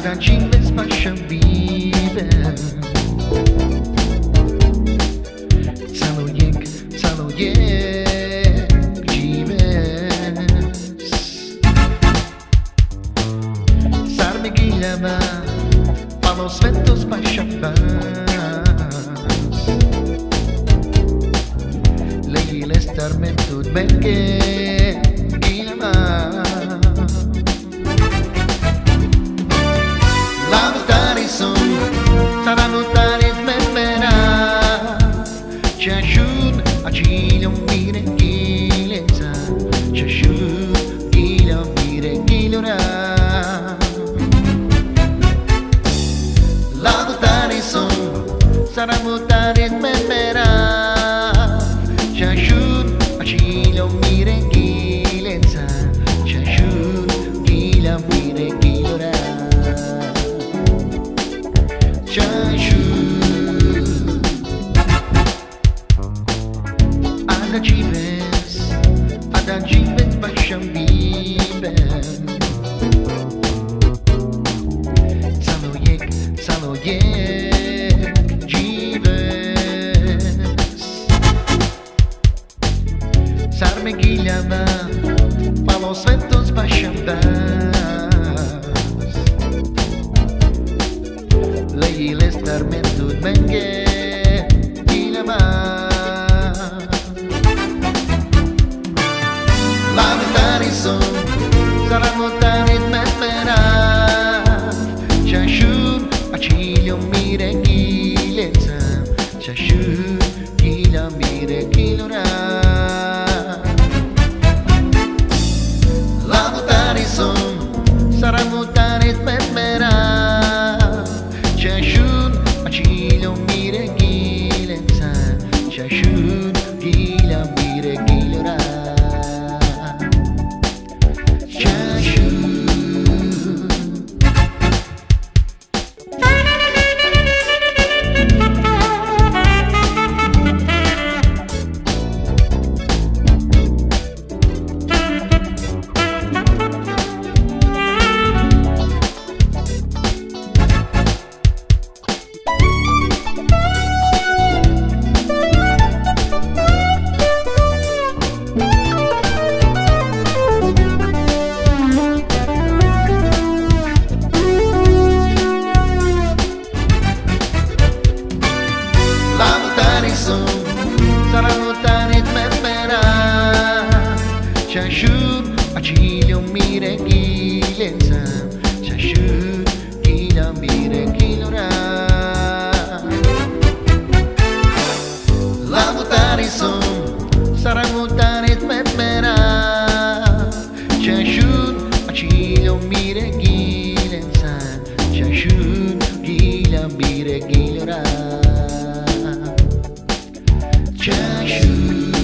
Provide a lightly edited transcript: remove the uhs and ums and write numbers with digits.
Adagime spascia vive Calojek dzives Sarme gilama Palo sveto spascia Lei l'estarmentud benke gilama Saranutarit memera Çaşun acilom mire gilenza Çaşun gilom mire gilora Lavutari son Saranutarit memera Çaşun acilom mire gilenza Çaşun gilom mire gilora Adagives spascia vive Calojek dzives Sarme gilama Palo sveto spascia Lei l'estarmentud benke gilama Lavutari son Saranutarit memera Çaşun acilom mire gilenza Çaşun gilom mire gilora Lavutari son Saranutarit memera Çaşun acilom mire gilenza Çaşun gilom mire gilora Saranutarit memera Çaşun acilom mire gilenza Çaşun gilom mire gilora Lavutari son Saranutarit memera Çaşun acilom mire gilenza Çaşun gilom mire gilora Çaşun